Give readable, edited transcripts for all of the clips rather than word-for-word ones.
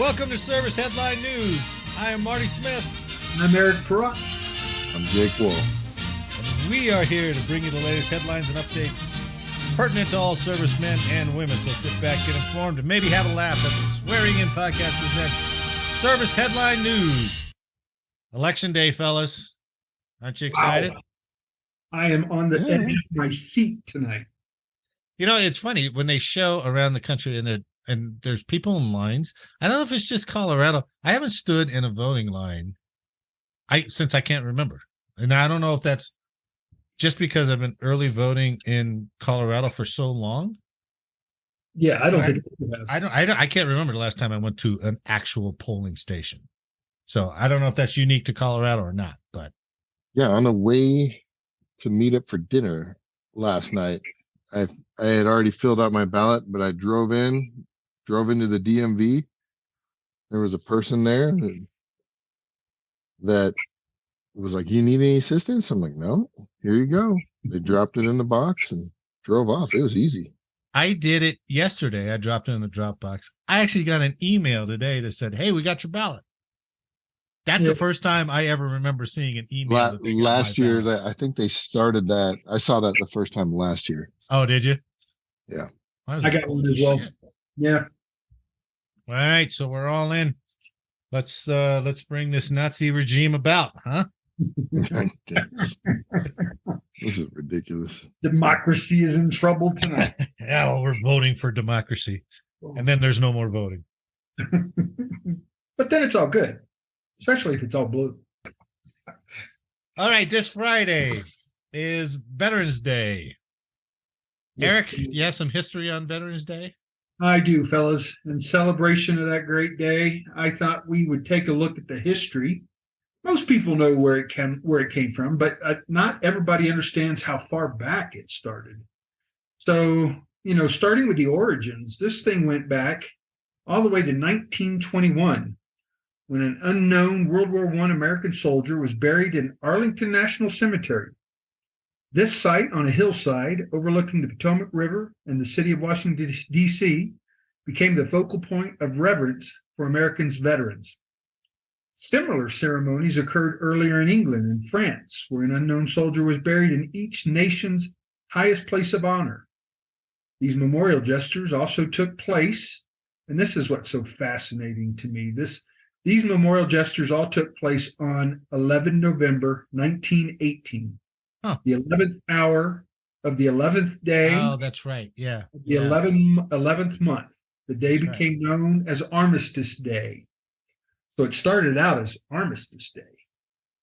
Welcome to Service Headline News. I am Marty Smith. I'm Eric Perot. I'm Jake Wolf. And we are here to bring you the latest headlines and updates pertinent to all servicemen and women. So sit back, get informed, and maybe have a laugh as the Swearing In Podcast presents Service Headline News. Election Day, fellas. Aren't you excited? Wow. I am on the edge of my seat tonight. You know, it's funny when they show around the country and there's people in lines. I don't know if it's just Colorado. I haven't stood in a voting line since I can't remember. And I don't know if that's just because I've been early voting in Colorado for so long. Yeah, I don't think I can't remember the last time I went to an actual polling station. So I don't know if that's unique to Colorado or not, but yeah, on the way to meet up for dinner last night, I had already filled out my ballot, but I drove into the DMV. There was a person there that was like, "You need any assistance?" I'm like, "No, here you go." They dropped it in the box and drove off. It was easy. I did it yesterday. I dropped it in the drop box. I actually got an email today that said, "Hey, we got your ballot." That's the first time I ever remember seeing an email. Last year, I think they started that. I saw that the first time last year. Oh, did you? Yeah. I got one as well. Yeah. All right, so we're all in. Let's bring this Nazi regime about, huh? This is ridiculous. Democracy is in trouble tonight. Yeah, well, we're voting for democracy. And then there's no more voting. But then it's all good, especially if it's all blue. All right, this Friday is Veterans Day. Eric, do you have some history on Veterans Day? I do, fellas. In celebration of that great day, I thought we would take a look at the history. Most people know where it came from, but not everybody understands how far back it started. So, starting with the origins, this thing went back all the way to 1921, when an unknown World War I American soldier was buried in Arlington National Cemetery. This site on a hillside overlooking the Potomac River and the city of Washington, D.C., became the focal point of reverence for Americans' veterans. Similar ceremonies occurred earlier in England and France, where an unknown soldier was buried in each nation's highest place of honor. These memorial gestures also took place, and this is what's so fascinating to me. These memorial gestures all took place on 11 November 1918. Huh. The 11th hour of the 11th day. Oh, that's right. Yeah. The 11th month. The day That's became known as Armistice Day. So it started out as Armistice Day.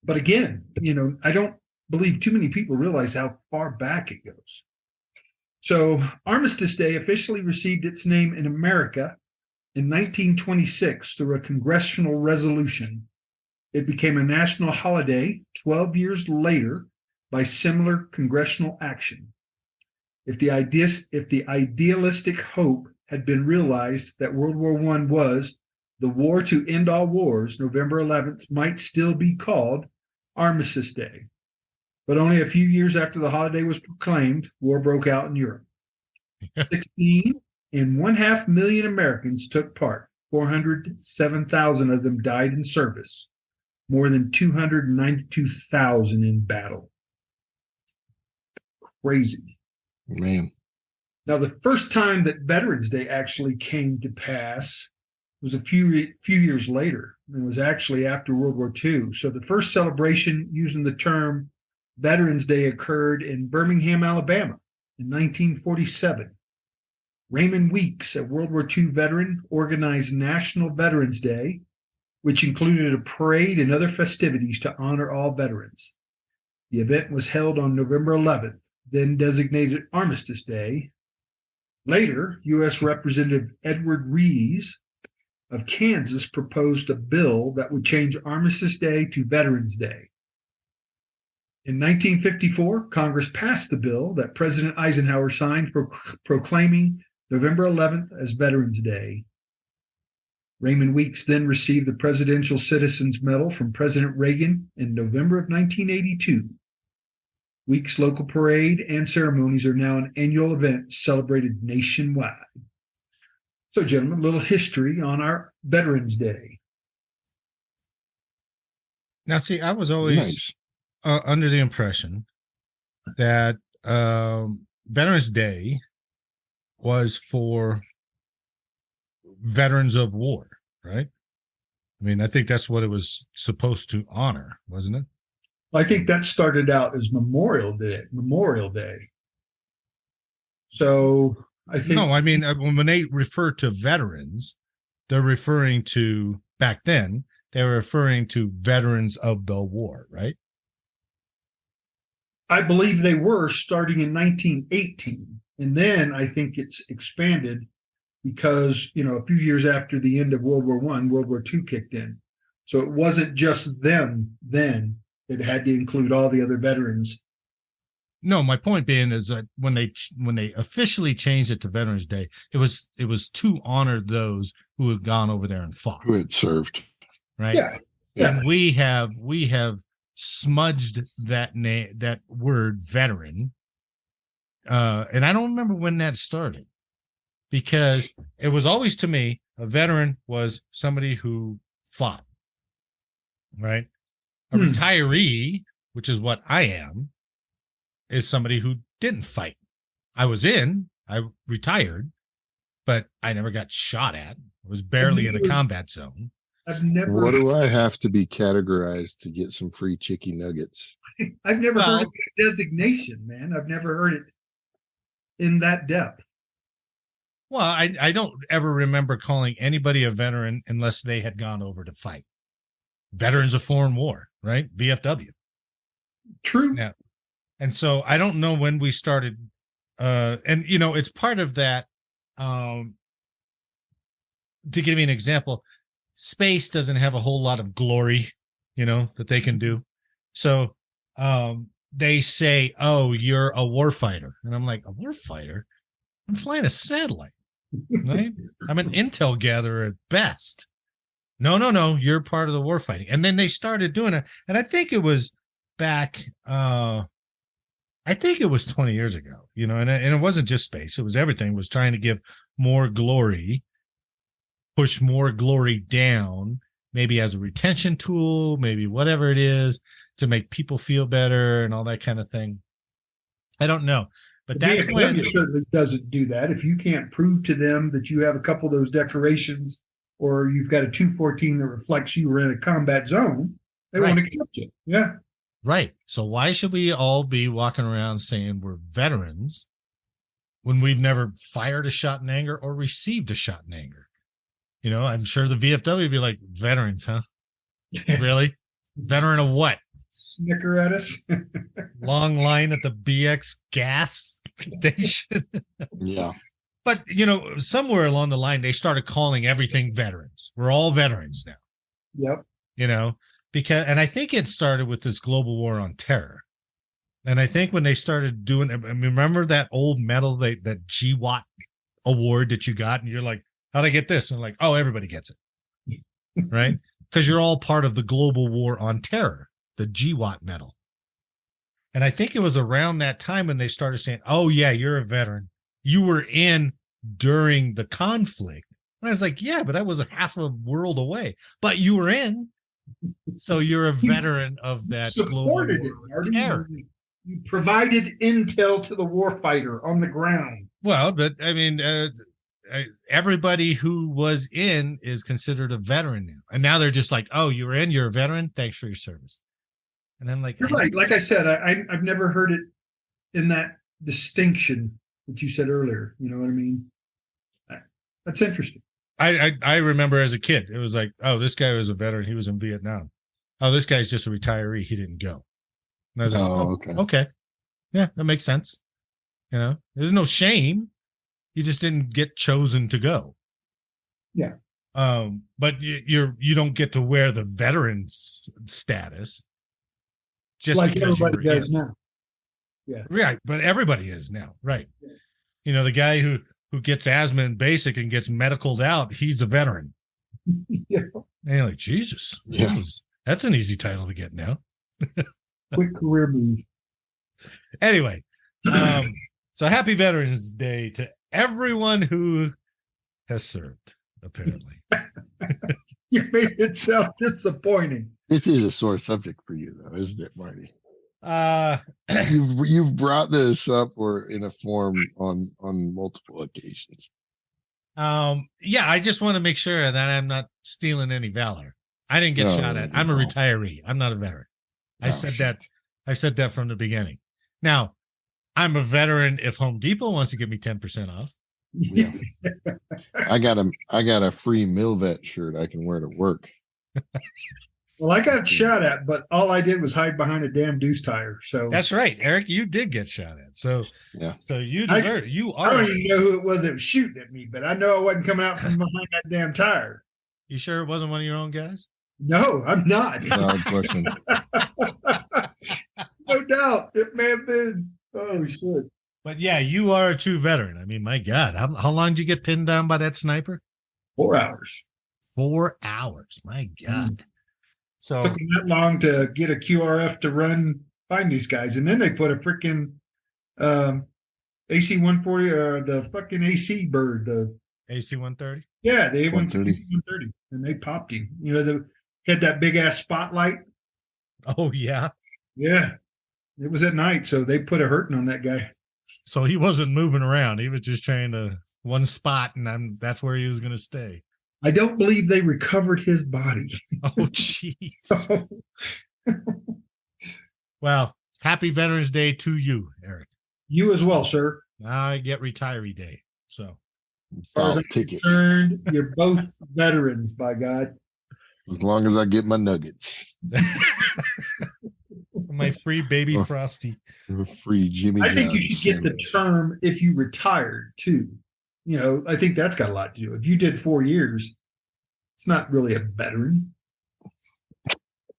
But again, I don't believe too many people realize how far back it goes. So Armistice Day officially received its name in America in 1926 through a congressional resolution. It became a national holiday 12 years later by similar congressional action. If the idealistic hope had been realized that World War I was the war to end all wars, November 11th might still be called Armistice Day. But only a few years after the holiday was proclaimed, war broke out in Europe. 16.5 million Americans took part. 407,000 of them died in service. More than 292,000 in battle. Crazy. Man. Now, the first time that Veterans Day actually came to pass was a few years later. It was actually after World War II. So the first celebration using the term Veterans Day occurred in Birmingham, Alabama in 1947. Raymond Weeks, a World War II veteran, organized National Veterans Day, which included a parade and other festivities to honor all veterans. The event was held on November 11th, then designated Armistice Day. Later, U.S. Representative Edward Rees of Kansas proposed a bill that would change Armistice Day to Veterans Day. In 1954, Congress passed the bill that President Eisenhower signed proclaiming November 11th as Veterans Day. Raymond Weeks then received the Presidential Citizens Medal from President Reagan in November of 1982. Weeks' local parade and ceremonies are now an annual event celebrated nationwide. So, gentlemen, a little history on our Veterans Day. Now, see, I was always Nice. under the impression that Veterans Day was for veterans of war, right? I mean, I think that's what it was supposed to honor, wasn't it? I think that started out as Memorial Day. So I think No, I mean, when they refer to veterans, they're referring to, back then, they were referring to veterans of the war, right? I believe they were starting in 1918. And then I think it's expanded because, a few years after the end of World War I, World War II kicked in. So it wasn't just them then. It had to include all the other veterans. No, my point being is that when they officially changed it to Veterans Day, it was to honor those who had gone over there and fought, Who had served. right? Yeah. And we have smudged that word veteran. And I don't remember when that started, because it was always, to me, a veteran was somebody who fought, right? A retiree, which is what I am, is somebody who didn't fight. I retired, but I never got shot at. I was barely in a combat zone. What do I have to be categorized to get some free chicken nuggets? I've never heard of the designation, man. I've never heard it in that depth. Well, I don't ever remember calling anybody a veteran unless they had gone over to fight. Veterans of Foreign War, right? VFW. True. Yeah. And so I don't know when we started, and it's part of that. To give you an example, space doesn't have a whole lot of glory, that they can do. So they say, "Oh, you're a warfighter," and I'm like, "A warfighter? I'm flying a satellite, right? I'm an intel gatherer at best." No, you're part of the warfighting. And then they started doing it, and I think it was back. I think it was 20 years ago, and it wasn't just space. It was everything. It was trying to give more glory, push more glory down, maybe as a retention tool, maybe whatever it is, to make people feel better and all that kind of thing. I don't know. But that's when it certainly doesn't do that. If you can't prove to them that you have a couple of those decorations, or you've got a 214 that reflects you were in a combat zone, they want to accept you. Yeah. Right. So why should we all be walking around saying we're veterans when we've never fired a shot in anger or received a shot in anger? I'm sure the VFW would be like, veterans, huh? Really? Veteran of what? Snicker at us. Long line at the BX gas station. Yeah. But, somewhere along the line, they started calling everything veterans. We're all veterans now. Yep. And I think it started with this global war on terror. And I think when they started doing, remember that old medal, that GWAT award that you got, and you're like, how'd I get this? And I'm like, oh, everybody gets it. Right? Because you're all part of the global war on terror, the GWAT medal. And I think it was around that time when they started saying, oh, yeah, you're a veteran. You were in during the conflict. And I was like, yeah, but that was a half a world away. But you were in. So you're a veteran of that global war on terror. You provided intel to the warfighter on the ground. Well, but I mean, everybody who was in is considered a veteran now. And now they're just like, oh, you were in, you're a veteran. Thanks for your service. And I'm like, you're right. Like I said, I've never heard it in that distinction that you said earlier. You know what I mean? That's interesting. I remember as a kid, it was like, oh, this guy was a veteran. He was in Vietnam. Oh, this guy's just a retiree. He didn't go. And I was like, okay. Yeah, that makes sense. There's no shame. You just didn't get chosen to go. Yeah. But you don't get to wear the veteran status. Just like because everybody does now. Yeah. Right. But everybody is now. Right. Yeah. The guy who gets asthma in basic and gets medicaled out, he's a veteran. Yeah. And you're like, Jesus. Yeah. That's an easy title to get now. Quick career move. Anyway, so happy Veterans Day to everyone who has served, apparently. You made it sound disappointing. This is a sore subject for you, though, isn't it, Marty? Uh, You've brought this up or in a form on multiple occasions. yeah, I just want to make sure that I'm not stealing any valor. I didn't get shot at. I'm a retiree. I'm not a veteran. I said that from the beginning. Now, I'm a veteran if Home Depot wants to give me 10% off. Yeah. I got a free Milvet shirt I can wear to work. Well, I got shot at, but all I did was hide behind a damn deuce tire. So that's right, Eric. You did get shot at. So yeah. So you deserve it. You are. I don't even know who it was that was shooting at me, but I know I wasn't coming out from behind that damn tire. You sure it wasn't one of your own guys? No, I'm not. Valid question. No doubt, it may have been. Oh shit! But yeah, you are a true veteran. I mean, my God, how long did you get pinned down by that sniper? 4 hours. 4 hours. My God. So it took me that long to get a QRF to find these guys, and then they put a freaking AC 140 or the fucking AC bird, the AC 130. Yeah, they went AC 130. 130, and they popped him. You know, they had that big ass spotlight. Oh yeah. Yeah, it was at night, so they put a hurting on that guy. So he wasn't moving around. He was just trying to one spot, and that's where he was going to stay. I don't believe they recovered his body. Oh, jeez. Well, happy Veterans Day to you, Eric. You as well, sir. I get retiree day. So, as far as I'm concerned, you're both veterans, by God. As long as I get my nuggets. My free baby Frosty. Free Jimmy I think John's you should get the term if you retired too. You know, I think that's got a lot to do. If you did 4 years, it's not really a veteran.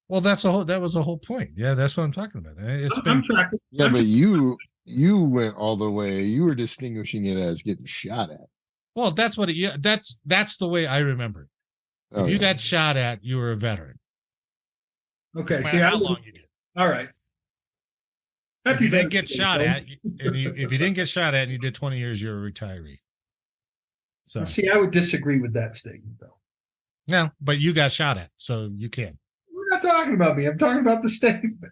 Well, that was the whole point. Yeah, that's what I'm talking about. I'm tracking. Yeah, but you went all the way. You were distinguishing it as getting shot at. Well, that's the way I remember it. Oh, if you got shot at, you were a veteran. Okay, No see how long you did. All right. If you didn't get shot at, if you didn't get shot at and you did 20 years, you're a retiree. So see, I would disagree with that statement, though. No, but you got shot at, so you can. We're not talking about me. I'm talking about the statement.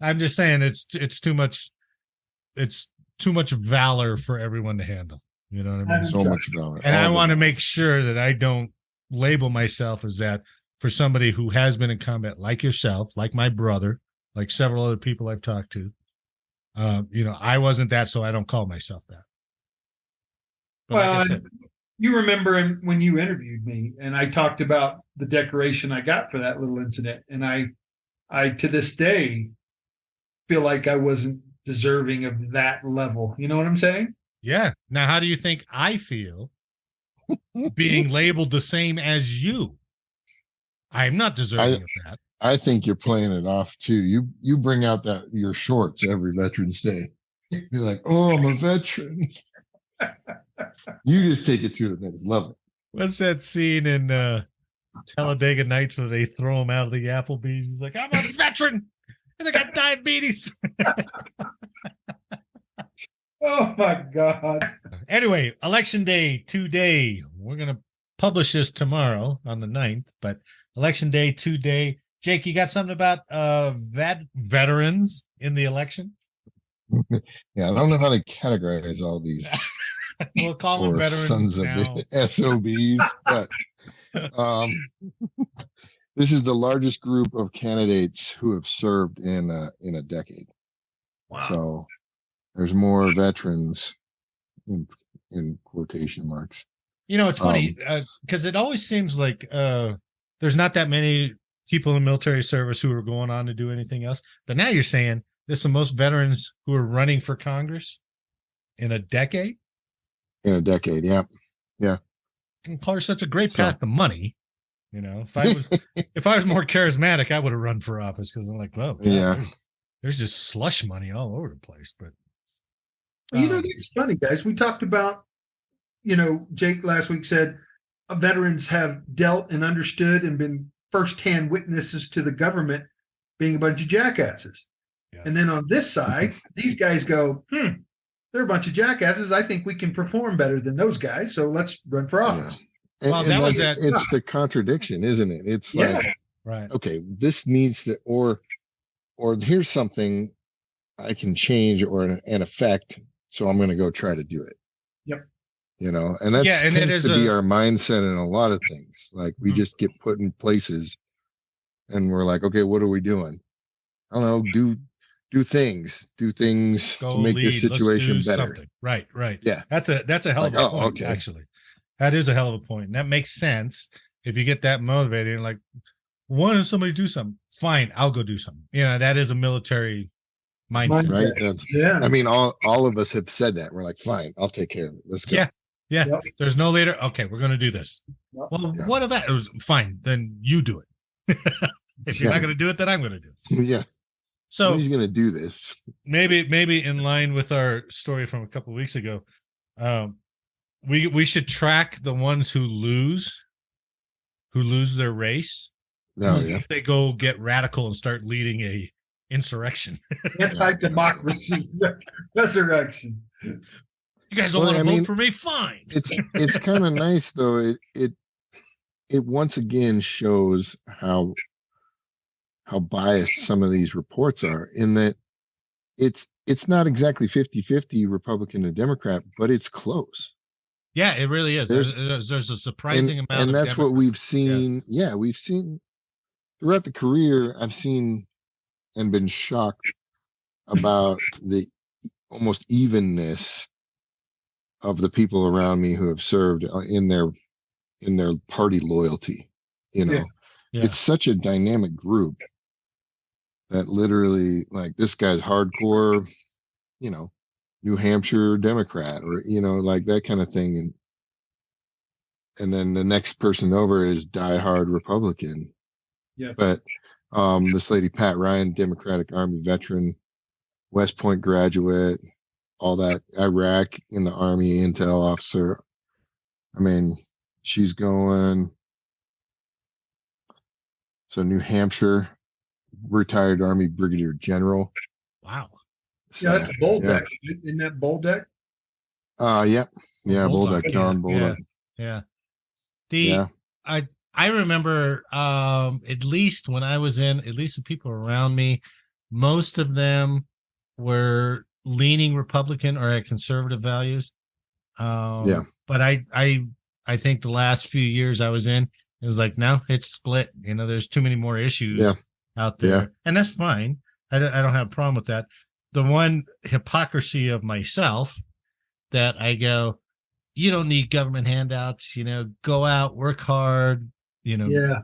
I'm just saying it's too much. It's too much valor for everyone to handle. You know what I mean? So much valor. And I want to make sure that I don't label myself as that for somebody who has been in combat, like yourself, like my brother, like several other people I've talked to. I wasn't that, so I don't call myself that. But well, like I said, you remember when you interviewed me, and I talked about the decoration I got for that little incident, and I to this day feel like I wasn't deserving of that level. You know what I'm saying? Yeah. Now, how do you think I feel being labeled the same as you? I'm not deserving of that. I think you're playing it off too. You bring out your shorts every Veterans Day. You're like, oh, I'm a veteran. You just take it to the next level. What's that scene in Talladega Nights where they throw him out of the Applebee's? He's like, I'm a veteran and I got diabetes. Oh my God. Anyway, Election Day today. We're going to publish this tomorrow on the 9th, but Election Day today. Jake, you got something about veterans in the election? Yeah, I don't know how to categorize all these. We'll call them veterans sons now. of SOBs, but this is the largest group of candidates who have served in a decade. Wow. So there's more veterans in quotation marks. You know, it's funny because it always seems like there's not that many people in military service who are going on to do anything else. But now you're saying there's the most veterans who are running for Congress in a decade. In a decade, yeah. Of course, that's a great path to money. You know, if I was more charismatic, I would have run for office because I'm like, well, yeah, there's just slush money all over the place. But it's funny, guys. We talked about, Jake last week said veterans have dealt and understood and been firsthand witnesses to the government being a bunch of jackasses. Yeah. And then on this side, these guys go, they're a bunch of jackasses. I think we can perform better than those guys. So let's run for office. Well, that was it. It's the contradiction, isn't it? It's like, right. Okay, this needs to, or here's something I can change or an effect. So I'm going to go try to do it. Yep. And that tends to be our mindset in a lot of things. Like we just get put in places and we're like, okay, what are we doing? I don't know, do things to make this situation better. Something. Right. Yeah. That's a hell of a point, actually. That is a hell of a point. And that makes sense if you get that motivated and like, why does somebody do something? Fine, I'll go do something. That is a military mindset. Right? I mean, all of us have said that. We're like, fine, I'll take care of it. Let's go. Yeah. Yep. There's no later. Okay, we're going to do this. Yep. Well, what about it? Was fine. Then you do it. If you're not going to do it, then I'm going to do it. Yeah. So he's going to do this. Maybe in line with our story from a couple of weeks ago, we should track the ones who lose their race. If they go get radical and start leading a insurrection, anti-democracy resurrection. You guys don't want to vote for me? Fine. It's kind of nice though. It once again shows how biased some of these reports are, in that it's not exactly 50-50 Republican and Democrat, but it's close. Yeah, it really is. There's a surprising amount, and that's what we've seen. Yeah, we've seen throughout the career. I've seen and been shocked about the almost evenness of the people around me who have served in their party loyalty. It's such a dynamic group that literally, like, this guy's hardcore, New Hampshire Democrat, or like that kind of thing, and then the next person over is diehard Republican. Yeah. But this lady Pat Ryan, Democratic Army veteran, West Point graduate, all that, Iraq in the Army intel officer. I mean, she's going. So New Hampshire, retired Army Brigadier General. Wow. So, that's bold deck. Isn't that bold deck? Yeah, bold deck, John, bold deck. Yeah. I remember at least when I was in, at least the people around me, most of them were leaning Republican or had conservative values. But I think the last few years I was in, it was like, no, it's split. There's too many more issues out there, and that's fine. I don't have a problem with that. The one hypocrisy of myself that I go, you don't need government handouts. Go out, work hard.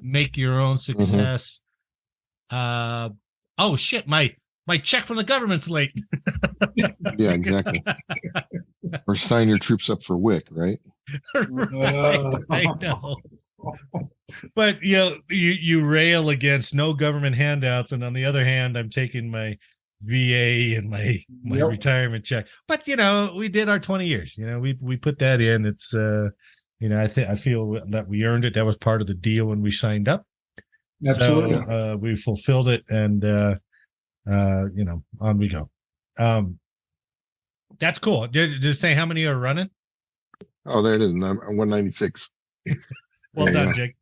Make your own success. Oh shit, my check from the government's late. Yeah, exactly. Or sign your troops up for WIC, right? Right, I know. But you rail against no government handouts, and on the other hand, I'm taking my VA and my retirement check. But we did our 20 years. We put that in. It's I feel that we earned it. That was part of the deal when we signed up. Absolutely. So we fulfilled it, and on we go. That's cool. Did it say how many are running? Oh, there it is. I'm 196. Well done, Jake.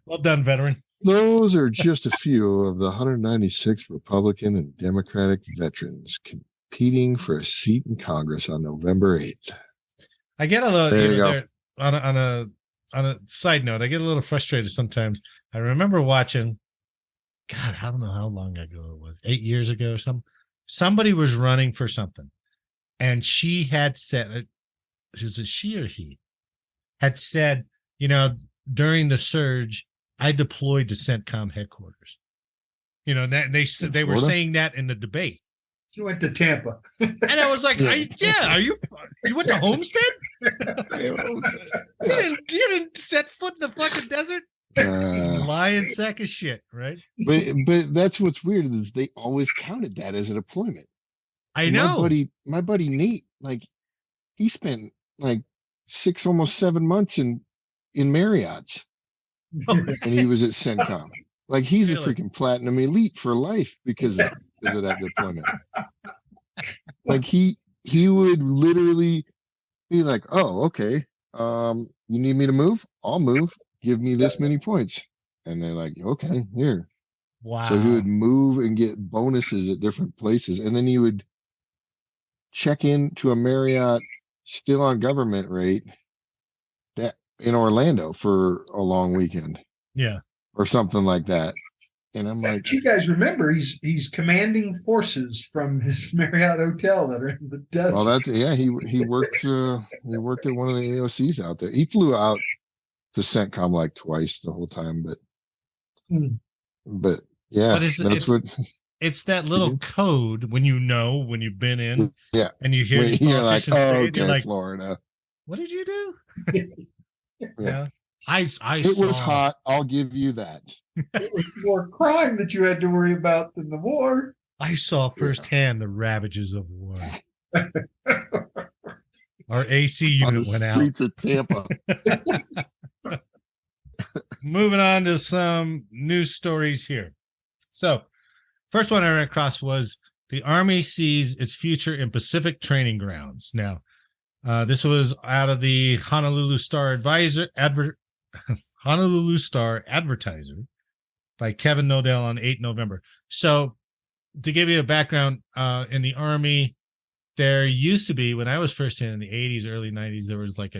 Well done, veteran. Those are just a few of the 196 Republican and Democratic veterans competing for a seat in Congress on November 8th. I get a little on a side note. I get a little frustrated sometimes. I remember watching. God, I don't know how long ago it was. 8 years ago or something. Somebody was running for something, and she had said, "Was it she or he?" Had said, during the surge, I deployed to CENTCOM headquarters. They were saying that in the debate. She went to Tampa, and I was like, you went to Homestead? you didn't set foot in the fucking desert? Lying sack of shit, right? But that's what's weird is they always counted that as a deployment. I know. My buddy Nate, like, he spent like 6, almost 7 months in Marriott's, and he was at CENTCOM. Like, he's really? A freaking platinum elite for life because of that deployment. Like, he he would literally be like, "Oh, okay. You need me to move? I'll move. Give me this many points." And they're like, "Okay, here." So he would Wow. move and get bonuses at different places, and then he would check into a Marriott still on government rate that in Orlando for a long weekend Yeah. or something like that. And I'm like, But you guys remember he's commanding forces from his Marriott hotel that are in the desert. well, that's yeah. He worked at one of the AOCs out there. He flew out to CENTCOM like twice the whole time, but yeah, But that's what. it's that little code when when you've been in Yeah, and you hear when these you're like, politicians oh, say it, okay, you're like, Florida. what did you do? Yeah. Yeah. I It was hot. I'll give you that. It was more crime that you had to worry about than the war. I saw firsthand the ravages of war. Our AC On the unit went out. streets of Tampa. Moving on to some news stories here. So, first one I ran across was the Army sees its future in Pacific training grounds. Now, this was out of the Honolulu Star Honolulu Star Advertiser by Kevin Nodell on 8 November. So, to give you a background, in the Army, there used to be, when I was first in the 80s, early 90s, there was like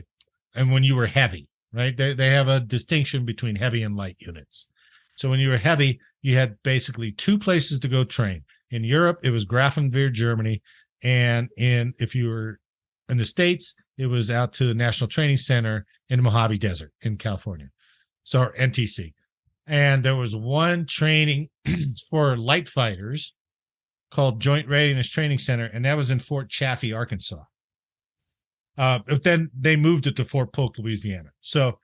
and when you were heavy, right? They have a distinction between heavy and light units. So when you were heavy, you had basically two places to go train. In Europe, it was Grafenwehr, Germany. And if you were in the States, it was out to the National Training Center in the Mojave Desert in California. So NTC. And there was one training for light fighters called Joint Readiness Training Center, and that was in Fort Chaffee, Arkansas. But then they moved it to Fort Polk, Louisiana. So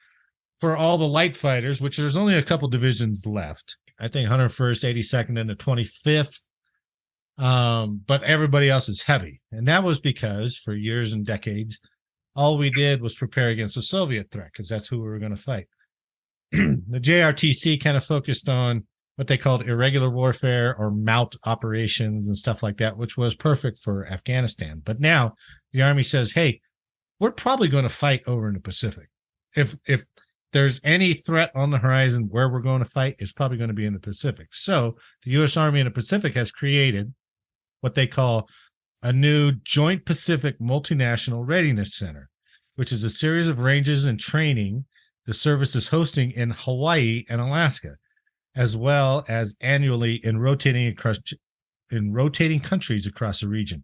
for all the light fighters, which there's only a couple divisions left, I think 101st, 82nd, and the 25th, but everybody else is heavy. And that was because for years and decades, all we did was prepare against the Soviet threat, because that's who we were going to fight. The JRTC kind of focused on what they called irregular warfare or MOUT operations and stuff like that, which was perfect for Afghanistan. But now the Army says, hey, we're probably going to fight over in the Pacific. If there's any threat on the horizon where we're going to fight, it's probably going to be in the Pacific. So the U.S. Army in the Pacific has created what they call a new Joint Pacific Multinational Readiness Center, which is a series of ranges and training the service is hosting in Hawaii and Alaska, as well as annually in rotating countries across the region.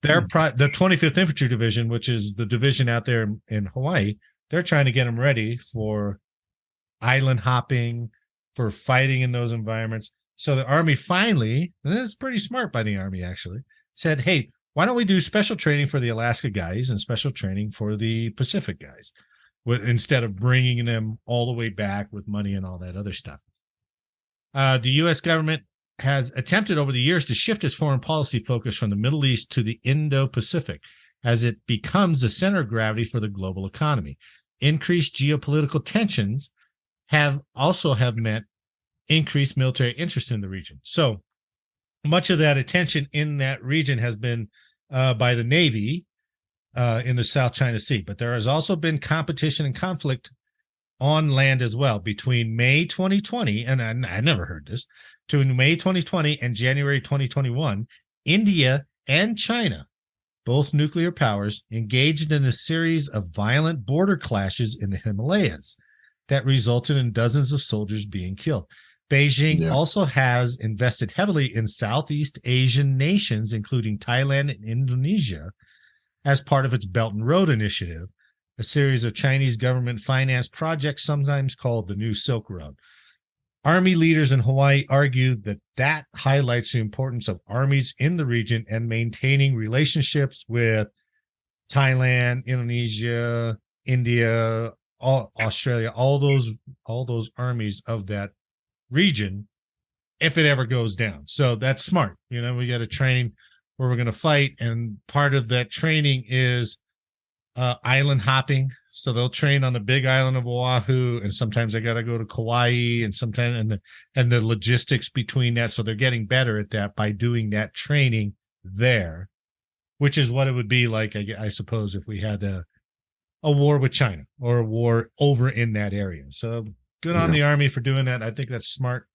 The 25th Infantry Division, which is the division out there in Hawaii, they're trying to get them ready for island hopping, for fighting in those environments. So the Army finally, and this is pretty smart by the Army actually, said, hey, why don't we do special training for the Alaska guys and special training for the Pacific guys, instead of bringing them all the way back with money and all that other stuff. The U.S. government has attempted over the years to shift its foreign policy focus from the Middle East to the Indo-Pacific as it becomes the center of gravity for the global economy. Increased geopolitical tensions have meant increased military interest in the region. So much of that attention in that region has been by the Navy in the South China Sea, but there has also been competition and conflict on land as well between May 2020, and I never heard this, between May 2020 and January 2021, India and China, both nuclear powers, engaged in a series of violent border clashes in the Himalayas that resulted in dozens of soldiers being killed. Beijing also has invested heavily in Southeast Asian nations, including Thailand and Indonesia, as part of its Belt and Road Initiative, a series of Chinese government-financed projects sometimes called the New Silk Road. Army leaders in Hawaii argue that highlights the importance of armies in the region and maintaining relationships with Thailand, Indonesia, India, Australia, all those armies of that region, if it ever goes down. So that's smart. We got to train where we're going to fight, and part of that training is island hopping. So they'll train on the big island of Oahu, and sometimes they got to go to Kauai, and sometimes and the logistics between that. So they're getting better at that by doing that training there, which is what it would be like, I suppose, if we had a war with China or a war over in that area. So good on the Army for doing that. I think that's smart.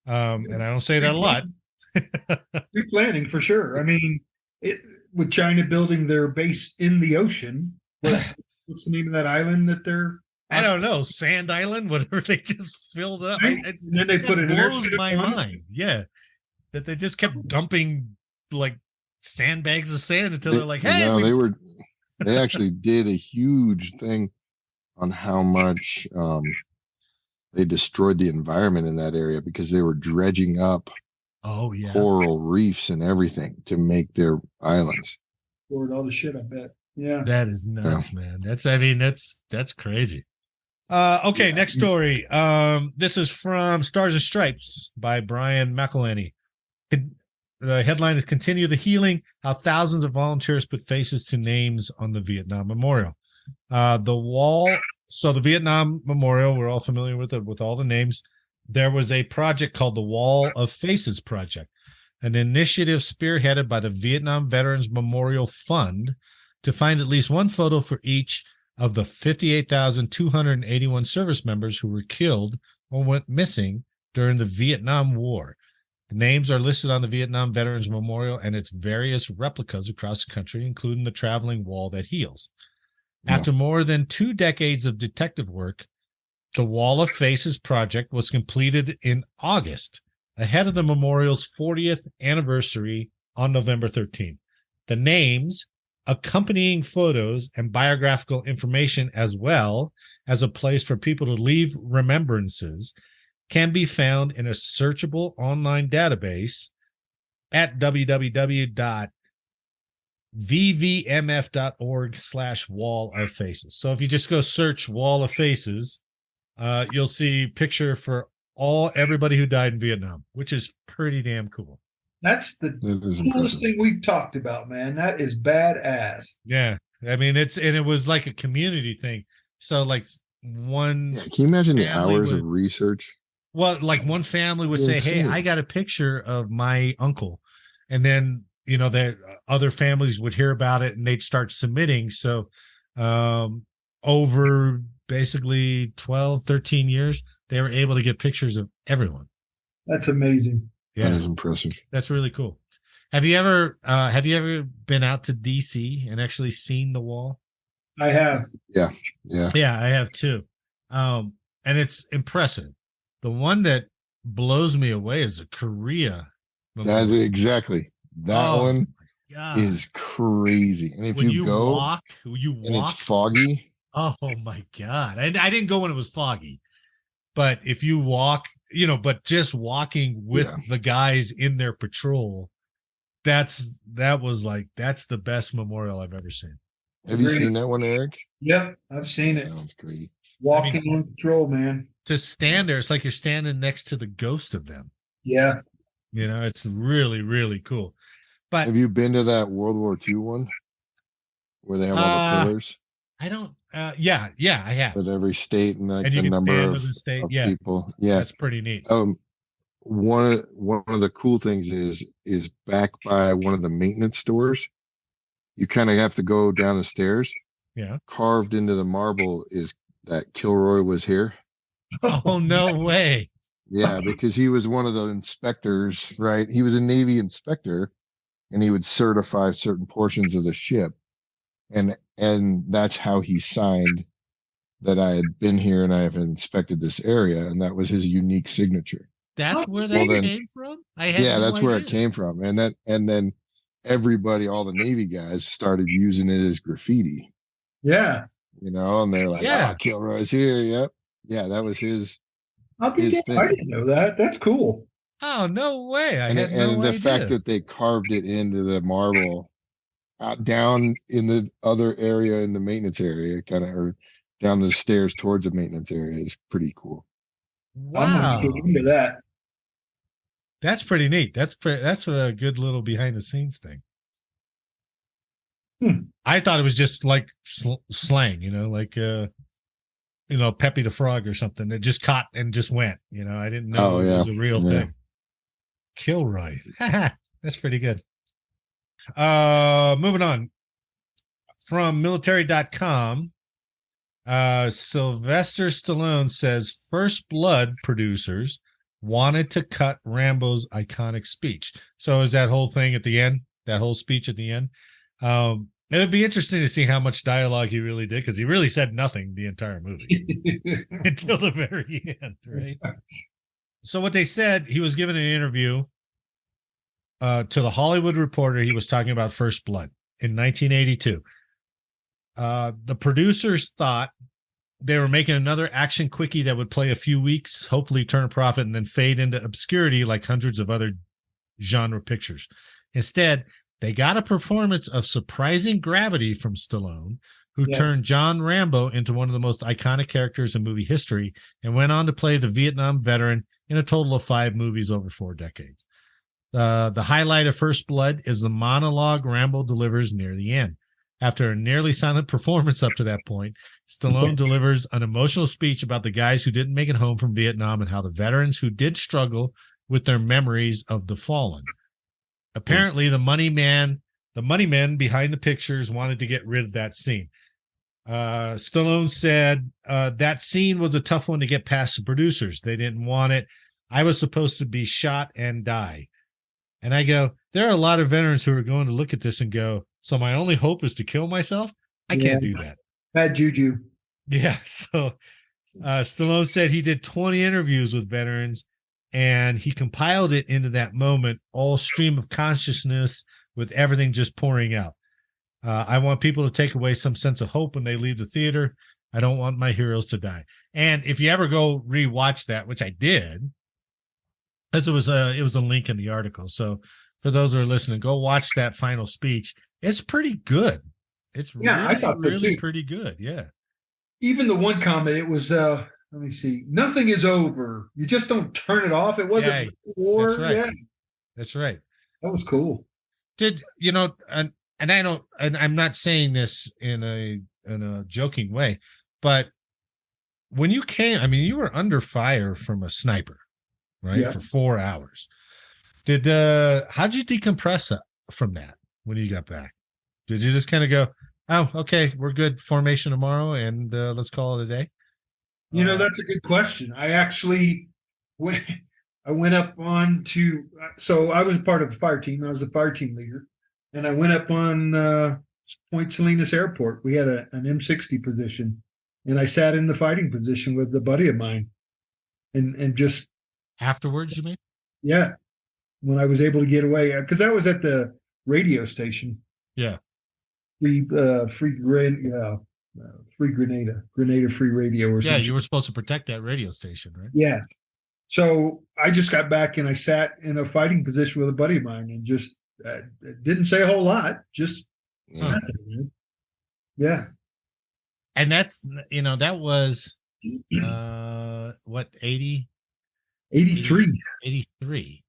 And I don't say that a lot. Pre-planning for sure. I mean, with China building their base in the ocean, what's the name of that island that they're? I don't know, Sand Island, whatever they just filled up. Right? And then they put an blows my mind. Yeah, that they just kept dumping like sandbags of sand until they're like, "Hey, they actually did a huge thing on how much they destroyed the environment in that area because they were dredging up coral reefs and everything to make their islands. Poured all the shit, I bet. Yeah, that is nuts, man. That's crazy. Okay, next story. This is from Stars and Stripes by Brian McElhenney. The headline is "Continue the Healing: How Thousands of Volunteers Put Faces to Names on the Vietnam Memorial." The wall. So the Vietnam Memorial, we're all familiar with it, with all the names. There was a project called the Wall of Faces Project, an initiative spearheaded by the Vietnam Veterans Memorial Fund to find at least one photo for each of the 58,281 service members who were killed or went missing during the Vietnam War. The names are listed on the Vietnam Veterans Memorial and its various replicas across the country, including the traveling wall that heals. After more than 2 decades of detective work, the Wall of Faces project was completed in August, ahead of the memorial's 40th anniversary on November 13th. The names, accompanying photos, and biographical information, as well as a place for people to leave remembrances, can be found in a searchable online database at www.vvmf.org/Wall of Faces. So if you just go search Wall of Faces, you'll see picture for everybody who died in Vietnam, which is pretty damn cool. That's the coolest thing we've talked about, man. That is badass. Yeah. I mean, it was like a community thing. So like one. Yeah, can you imagine the hours of research? Well, like one family would say, "Hey, I got a picture of my uncle." And then, the other families would hear about it and they'd start submitting. So over basically 12, 13 years, they were able to get pictures of everyone. That's amazing. Yeah. That is impressive. That's really cool. Have you ever been out to DC and actually seen the wall? I have. Yeah. I have too. And it's impressive. The one that blows me away is the Korea That's exactly. That one is crazy. And if you go and it's foggy. Oh my God. I didn't go when it was foggy. But if you walk, but just walking with the guys in their patrol, that's the best memorial I've ever seen. Have you seen that one, Eric? Yep, I've seen it. That one's great. Walking on patrol, man. To stand there, it's like you're standing next to the ghost of them. Yeah. It's really, really cool. But have you been to that World War II one where they have all the pillars? I don't. Yeah, I have. With every state and and the number of yeah. people. Yeah, that's pretty neat. One of the cool things is back by one of the maintenance stores. You kind of have to go down the stairs. Yeah. Carved into the marble is that Kilroy was here. Oh, no way. Yeah, because he was one of the inspectors, right? He was a Navy inspector, and he would certify certain portions of the ship. And that's how he signed that I had been here and I have inspected this area, and that was his unique signature. That's where that came from? That's where it came from. And then everybody, all the Navy guys, started using it as graffiti. Yeah. And they're like, "Oh, Kilroy's here." Yep. Yeah, that was his. I didn't know that. That's cool. Oh, no way. I had no idea. And the fact that they carved it into the marble down in the other area, in the maintenance area, or down the stairs towards the maintenance area, is pretty cool. Wow. I'm gonna get into that. That's pretty neat. That's a good little behind the scenes thing. I thought it was just like slang, like Peppy the Frog or something that just caught and just went. I didn't know it was a real thing. Kilroy. That's pretty good. Moving on from military.com. Sylvester Stallone says First Blood producers wanted to cut Rambo's iconic speech. So is that whole thing at the end, that whole speech at the end? It'd be interesting to see how much dialogue he really did, because he really said nothing the entire movie until the very end, right? So what they said, he was given an interview to the Hollywood Reporter. He was talking about First Blood in 1982. The producers thought they were making another action quickie that would play a few weeks, hopefully turn a profit, and then fade into obscurity like hundreds of other genre pictures. Instead, they got a performance of surprising gravity from Stallone, who turned John Rambo into one of the most iconic characters in movie history and went on to play the Vietnam veteran in a total of 5 movies over 4 decades. The highlight of First Blood is the monologue Rambo delivers near the end. After a nearly silent performance up to that point, Stallone delivers an emotional speech about the guys who didn't make it home from Vietnam and how the veterans who did struggle with their memories of the fallen. Apparently, the money men behind the pictures wanted to get rid of that scene. Stallone said that scene was a tough one to get past the producers. They didn't want it. I was supposed to be shot and die. And I go, there are a lot of veterans who are going to look at this and go, so my only hope is to kill myself? I can't do that. Bad juju. Yeah. So Stallone said he did 20 interviews with veterans, and he compiled it into that moment, all stream of consciousness with everything just pouring out. I want people to take away some sense of hope when they leave the theater. I don't want my heroes to die. And if you ever go rewatch that, which I did, because it was a link in the article. So for those who are listening, go watch that final speech. It's pretty good. It's I thought so really too. pretty good. Yeah. Even the one comment, it was let me see, nothing is over. You just don't turn it off. It wasn't war. That's right. Yeah. That's right. That was cool. Did you know? And I don't. And I'm not saying this in a joking way, but when you came, I mean, you were under fire from a sniper, right, Yeah. for 4 hours. How'd you decompress from that when you got back? Did you just kind of go, oh, okay, we're good, formation tomorrow, and let's call it a day? That's a good question. I actually I went up on to, so I was part of the fire team. I was the fire team leader, and I went up on Point Salinas Airport. We had an M60 position, and I sat in the fighting position with a buddy of mine, and just afterwards, you mean? Yeah, when I was able to get away, because I was at the radio station. Yeah. Grenada free radio or something. Yeah, you were supposed to protect that radio station, right? Yeah. So I just got back and I sat in a fighting position with a buddy of mine and just didn't say a whole lot. Just yeah. And that's, that was what, 83. 83.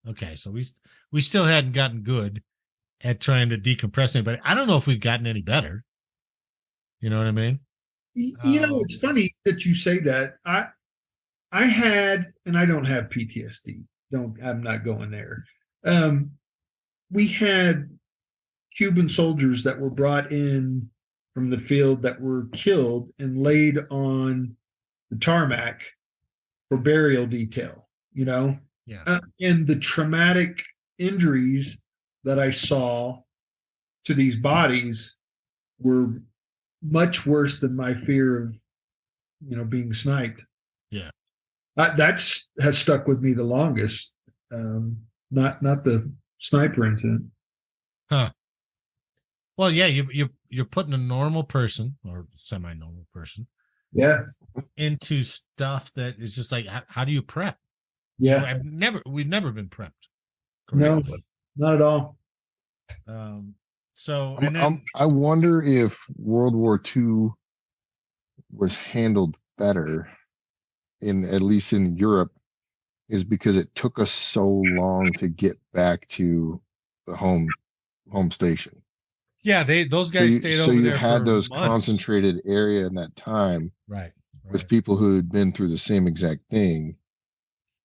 Okay, so we still hadn't gotten good at trying to decompress anybody. I don't know if we've gotten any better. You know what I mean? It's funny that you say that. I had, and I don't have PTSD. I'm not going there. We had Cuban soldiers that were brought in from the field that were killed and laid on the tarmac for burial detail, Yeah. And the traumatic injuries that I saw to these bodies were much worse than my fear of, being sniped. Yeah. That has stuck with me the longest. Not the sniper incident. Huh. Well, yeah, you're putting a normal person or semi-normal person, into stuff that is just like, how do you prep? Yeah, we've never been prepped. Correct? No, not at all. So, and then, I wonder if World War II was handled better, at least in Europe, is because it took us so long to get back to the home station. Yeah, those guys stayed over there. So you had those months. Concentrated area in that time, right, with people who had been through the same exact thing,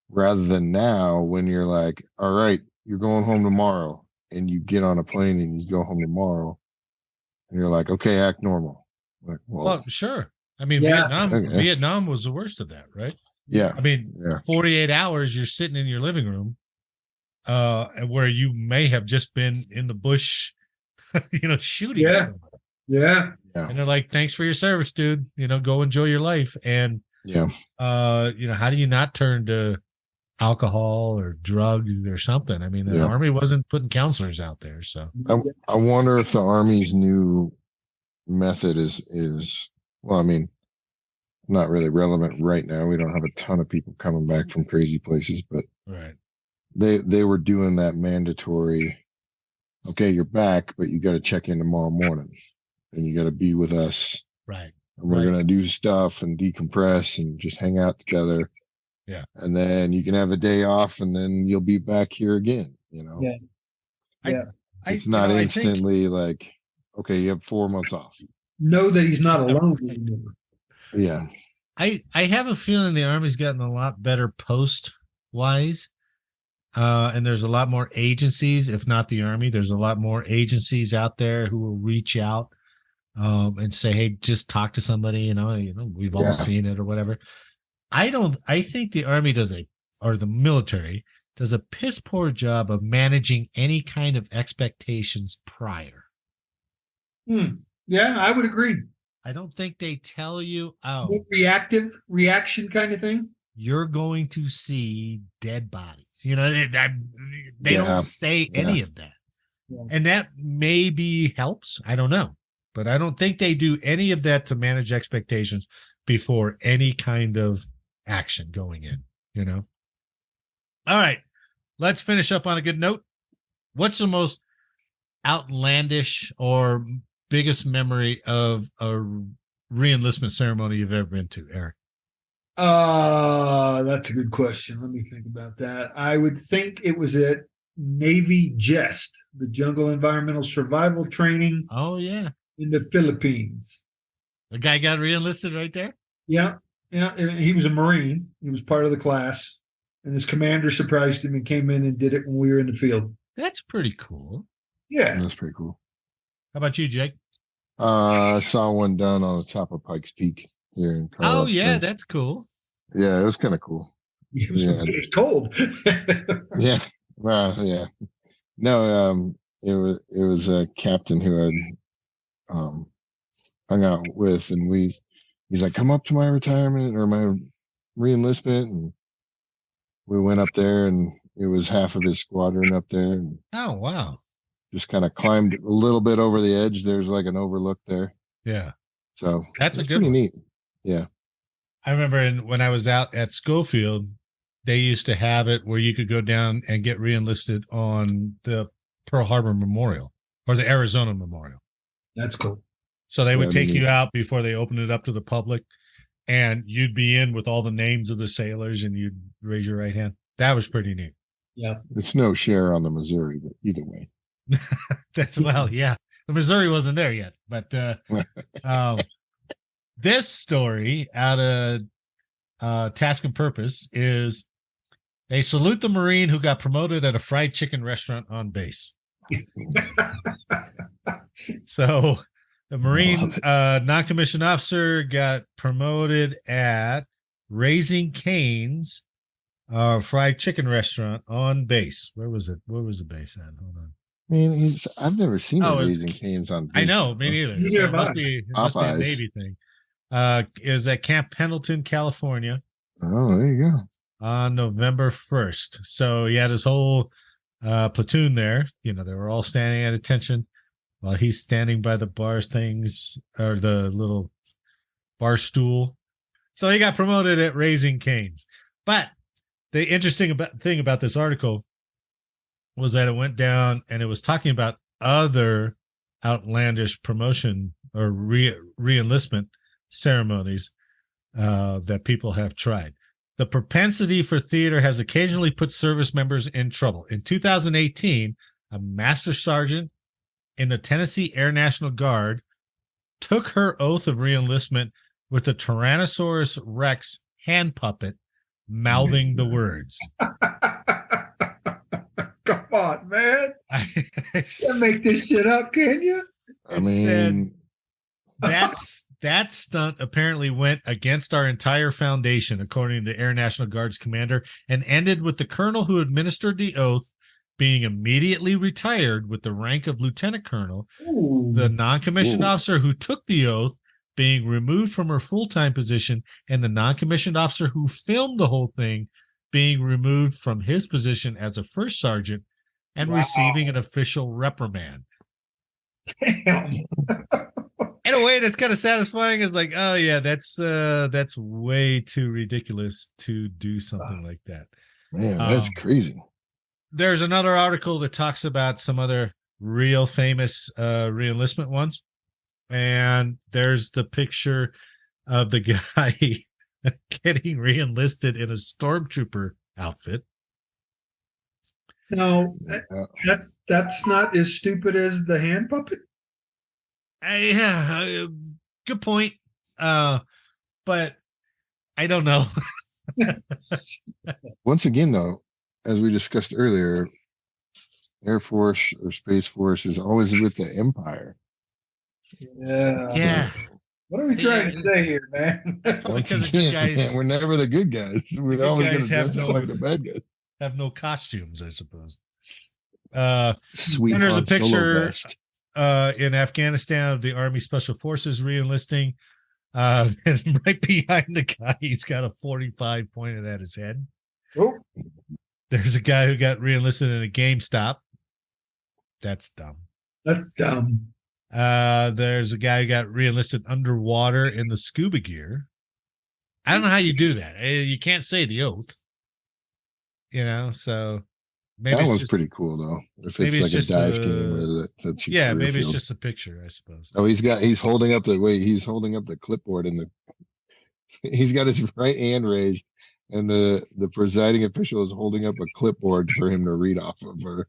rather than now when you're like, all right, you're going home tomorrow. and you get on a plane and you go home tomorrow, and you're like, okay, act normal. Like, Well, sure. I mean, Yeah. Vietnam was the worst of that, right? yeah, I mean, yeah, 48 hours you're sitting in your living room, where you may have just been in the bush, shooting Yeah. somebody. Yeah. And they're like, thanks for your service, dude. Go enjoy your life. And yeah. how do you not turn to alcohol or drugs or something? I mean, the Army wasn't putting counselors out there. So I wonder if the Army's new method is well, I mean, not really relevant right now. We don't have a ton of people coming back from crazy places, but right. They were doing that mandatory, okay, you're back, but you got to check in tomorrow morning and you got to be with us. Right. And we're going to do stuff and decompress and just hang out together. Yeah. And then you can have a day off and then you'll be back here again, Yeah. It's not instantly like, okay, you have 4 months off. Know that he's not alone anymore. Yeah. I have a feeling the Army's gotten a lot better post-wise. And there's a lot more agencies, if not the Army, there's a lot more agencies out there who will reach out and say, hey, just talk to somebody, we've all seen it or whatever. I think the Army or the military does a piss poor job of managing any kind of expectations prior. Yeah, I would agree. I don't think they tell you, reaction kind of thing. You're going to see dead bodies. They don't say any of that. Yeah. And that maybe helps. I don't know. But I don't think they do any of that to manage expectations before any kind of action going in, All right. Let's finish up on a good note. What's the most outlandish or biggest memory of a re-enlistment ceremony you've ever been to, Eric? That's a good question. Let me think about that. I would think it was at Navy Jest, the Jungle Environmental Survival Training. Oh, yeah. In the Philippines. The guy got re-enlisted right there? Yeah. Yeah. And he was a Marine. He was part of the class. And his commander surprised him and came in and did it when we were in the field. That's pretty cool. Yeah. That's pretty cool. How about you, Jake? I saw one done on the top of Pikes Peak here in Colorado. Oh, yeah. Springs. That's cool. Yeah, it was kind of cool. It's cold. Yeah. Well, yeah. No, it was a captain who had hung out with, and he's like, come up to my retirement or my re-enlistment, and we went up there, and it was half of his squadron up there. And oh, wow. Just kind of climbed a little bit over the edge. There's like an overlook there. Yeah. So that's a good pretty one. Neat. Yeah. I remember when I was out at Schofield, they used to have it where you could go down and get re-enlisted on the Pearl Harbor Memorial or the Arizona Memorial. That's cool. So they would take you out before they opened it up to the public, and you'd be in with all the names of the sailors, and you'd raise your right hand. That was pretty neat. Yeah. It's no share on the Missouri, but either way. Yeah. The Missouri wasn't there yet, but this story out of Task and Purpose is they salute the Marine who got promoted at a fried chicken restaurant on base. So the Marine non-commissioned officer got promoted at Raising Cane's fried chicken restaurant on base. Where was it? Where was the base at? Hold on. I mean, I've never seen Raising Cane's on base. I know, me neither. So it must be a Navy thing. Is at Camp Pendleton, California. Oh, there you go. On November 1st. So he had his whole platoon there. They were all standing at attention while he's standing by the bar things or the little bar stool. So he got promoted at Raising Cane's. But the interesting thing about this article was that it went down and it was talking about other outlandish promotion or re-enlistment ceremonies that people have tried. The propensity for theater has occasionally put service members in trouble. In 2018, a master sergeant in the Tennessee Air National Guard took her oath of re-enlistment with the Tyrannosaurus Rex hand puppet mouthing the words. God. on, man. I Can't make this shit up, can you? I mean, that stunt apparently went against our entire foundation, according to the Air National Guard's commander, and ended with the colonel who administered the oath being immediately retired with the rank of lieutenant colonel, the non-commissioned officer who took the oath being removed from her full-time position, and the non-commissioned officer who filmed the whole thing being removed from his position as a first sergeant and receiving an official reprimand. Damn. In a way that's kind of satisfying. Is like, oh yeah, that's way too ridiculous to do something like that. Man, that's crazy. There's another article that talks about some other real famous re-enlistment ones, and there's the picture of the guy getting re-enlisted in a stormtrooper outfit. No, that's not as stupid as the hand puppet. Yeah, good point. But I don't know. Once again, though, as we discussed earlier, Air Force or Space Force is always with the Empire. Yeah. What are we trying to say here, man? Probably because the good guys, man, we're never the good guys. We're always going to dress up like the bad guys. Have no costumes, I suppose. Sweet. And there's a picture in Afghanistan of the Army Special Forces re-enlisting. And right behind the guy, he's got a 45 pointed at his head. Oh. There's a guy who got re-enlisted in a GameStop. That's dumb. That's dumb. There's a guy who got re-enlisted underwater in the scuba gear. I don't know how you do that. You can't say the oath. You know, so maybe that was pretty cool though. If it's like a dive game, yeah, maybe it's just a picture, I suppose. Oh, he's holding up the clipboard, and he's got his right hand raised, and the presiding official is holding up a clipboard for him to read off of her.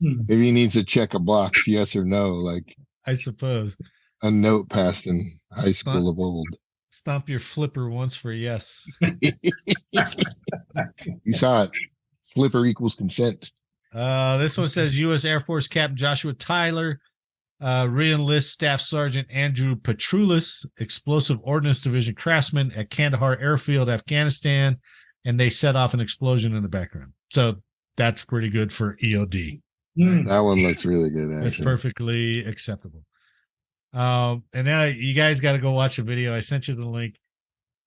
Maybe he needs to check a box, yes or no, like I suppose a note passed in high school of old. Stomp your flipper once for yes. You saw it. Flipper equals consent. This one says U.S. Air Force Captain Joshua Tyler re-enlists Staff Sergeant Andrew Petroulis, Explosive Ordnance Division craftsman at Kandahar Airfield, Afghanistan, and they set off an explosion in the background. So that's pretty good for EOD. That one looks really good. Actually. That's perfectly acceptable. And now you guys got to go watch the video. I sent you the link.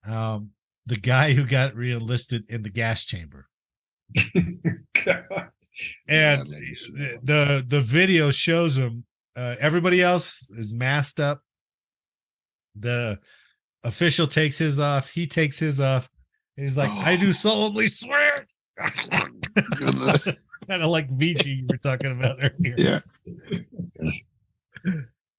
The guy who got re-enlisted in the gas chamber. And the video shows him. Everybody else is masked up. The official takes his off. He takes his off. He's like, I do solemnly swear. Kind of like VG you were talking about earlier. Yeah.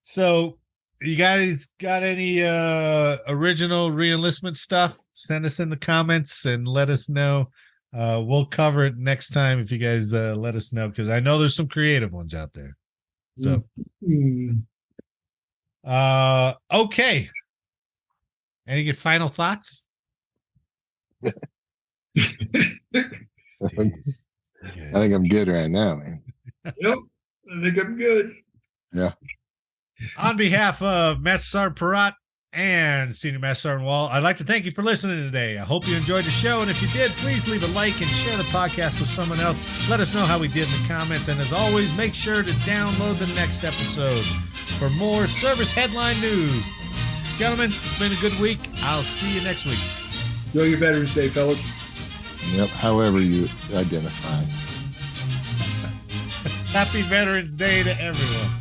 So you guys got any original re-enlistment stuff? Send us in the comments and let us know. We'll cover it next time if you guys let us know, because I know there's some creative ones out there. So okay. Any final thoughts? I think I'm good right now, man. Yep, I think I'm good. Yeah. On behalf of Master Sergeant Perrott and Senior Master Sergeant Wall, I'd like to thank you for listening today. I hope you enjoyed the show, and if you did, please leave a like and share the podcast with someone else. Let us know how we did in the comments, and as always, make sure to download the next episode for more service headline news. Gentlemen, it's been a good week. I'll see you next week. Enjoy your Veterans Day, fellas. Yep, however you identify. Happy Veterans Day to everyone.